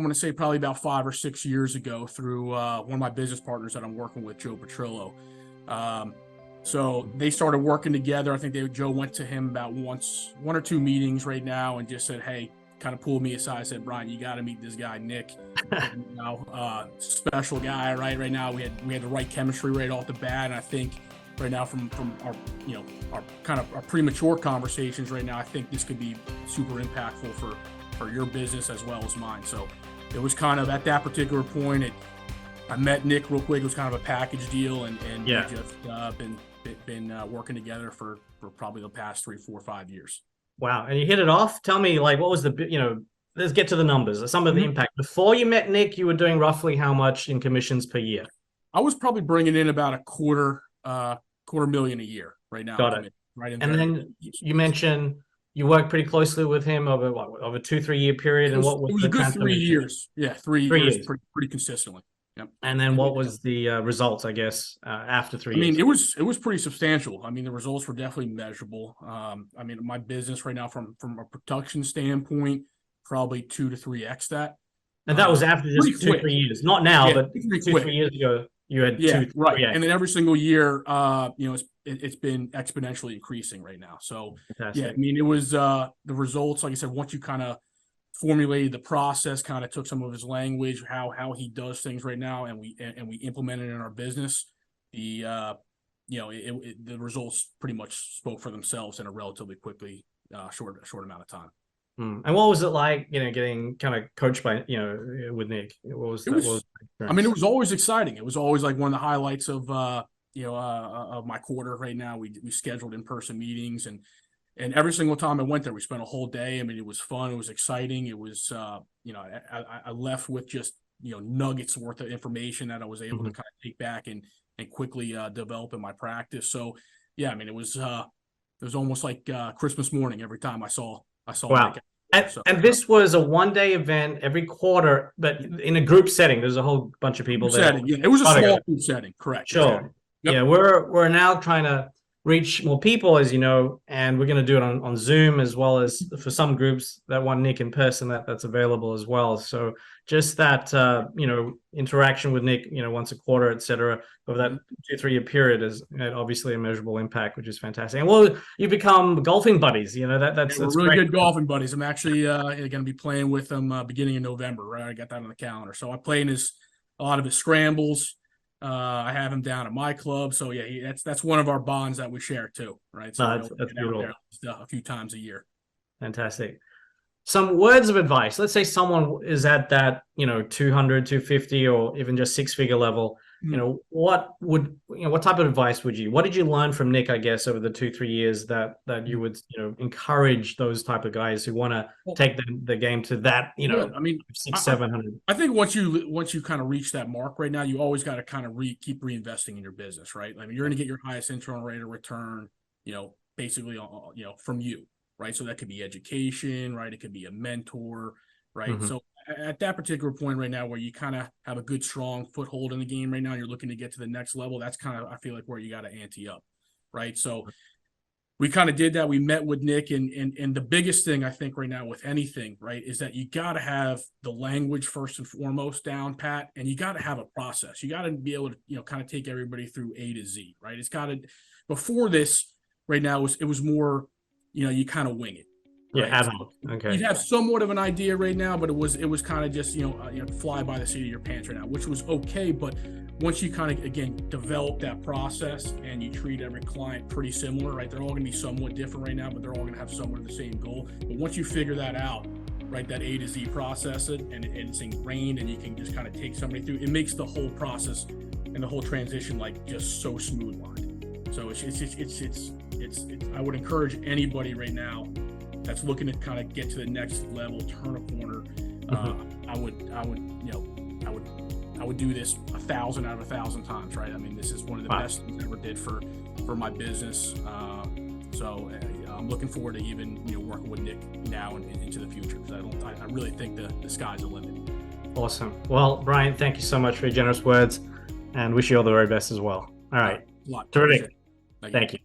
going to say probably about 5 or 6 years ago through one of my business partners that I'm working with, Joe Petrillo. So they started working together. I think Joe went to him about one or two meetings right now and just said, hey, kind of pulled me aside, said, Brian, you got to meet this guy, Nick. Special guy, right? Right now we had the right chemistry right off the bat. And I think right now from our, our kind of our premature conversations right now, I think this could be super impactful for your business as well as mine. So it was kind of at that particular point, I met Nick real quick. It was kind of a package deal, and we just been working together for probably the past 3, 4, 5 years. Wow. And you hit it off. Tell me, like, what was let's get to the numbers, some of the impact. Before you met Nick, you were doing roughly how much in commissions per year? I was probably bringing in about a quarter million a year right now. Got it. Right. And then you mentioned you worked pretty closely with him over 2-3 year period. It was a good 3 years. Yeah. 3 years. Pretty consistently. Yep. And then what was the results, I guess, after 3 years? I mean, it was pretty substantial. I mean, the results were definitely measurable. I mean, my business right now from a production standpoint, probably 2 to 3x that. And that was after just 2-3 years. Not now, but 2-3 years ago, you had 2, right. And then every single year, it's been exponentially increasing right now. So fantastic. Yeah, I mean, it was the results, like I said, once you kind of formulated the process, kind of took some of his language, how he does things right now, and we implemented it in our business. The results pretty much spoke for themselves in a relatively short amount of time. And what was it like, getting kind of coached by, with Nick? I mean, it was always exciting. It was always like one of the highlights of of my quarter right now. We scheduled in-person meetings, and every single time I went there, we spent a whole day. I mean, it was fun. It was exciting. It was, I left with just, nuggets worth of information that I was able to kind of take back and quickly develop in my practice. So, yeah, I mean, it was almost like Christmas morning every time I saw. Wow. And this was a one-day event every quarter, but in a group setting. There's a whole bunch of people there. Yeah. It was a small group setting, correct. Sure. Yep. Yeah, we're now trying to reach more people, as you know, and we're going to do it on Zoom, as well as for some groups that want Nick in person, that's available as well. So just that interaction with Nick, once a quarter, etc., over that 2-3 year period is obviously a measurable impact, which is fantastic. And well, you become golfing buddies. That's really good golfing buddies. I'm actually going to be playing with them beginning in November. Right, I got that on the calendar. So I play in a lot of his scrambles. I have him down at my club, so yeah, that's one of our bonds that we share too, right? So that's beautiful. A few times a year. Fantastic. Some words of advice. Let's say someone is at that 200, 250, or even just 6-figure level. What type of advice what did you learn from Nick, I guess, over the 2-3 years that you would encourage those type of guys who want to take the game to that, I mean, 600-700? I think once you kind of reach that mark right now, you always got to kind of keep reinvesting in your business, right? I mean, you're going to get your highest internal rate of return, basically, from you, right? So that could be education, right? It could be a mentor, right? So at that particular point right now, where you kind of have a good, strong foothold in the game right now, and you're looking to get to the next level, that's kind of, I feel like, where you got to ante up, right? So we kind of did that. We met with Nick, and the biggest thing I think right now with anything, right, is that you got to have the language first and foremost down pat, and you got to have a process. You got to be able to, kind of take everybody through A to Z, right? It's got to, before this right now, it was more, you kind of wing it. Right? Yeah, okay. You have somewhat of an idea right now, but it was kind of just fly by the seat of your pants right now, which was okay. But once you kind of again develop that process and you treat every client pretty similar, right? They're all going to be somewhat different right now, but they're all going to have somewhat of the same goal. But once you figure that out, right, that A to Z process it, and it's ingrained, and you can just kind of take somebody through. It makes the whole process and the whole transition like just so smooth line. So it's I would encourage anybody right now that's looking to kind of get to the next level, turn a corner. I would do this 1,000 out of 1,000 times, right? I mean, this is one of the best things I ever did for my business. So I'm looking forward to even working with Nick now and into the future, because I really think the sky's the limit. Awesome. Well, Brian, thank you so much for your generous words, and wish you all the very best as well. All right. A lot. Terrific. Thank you.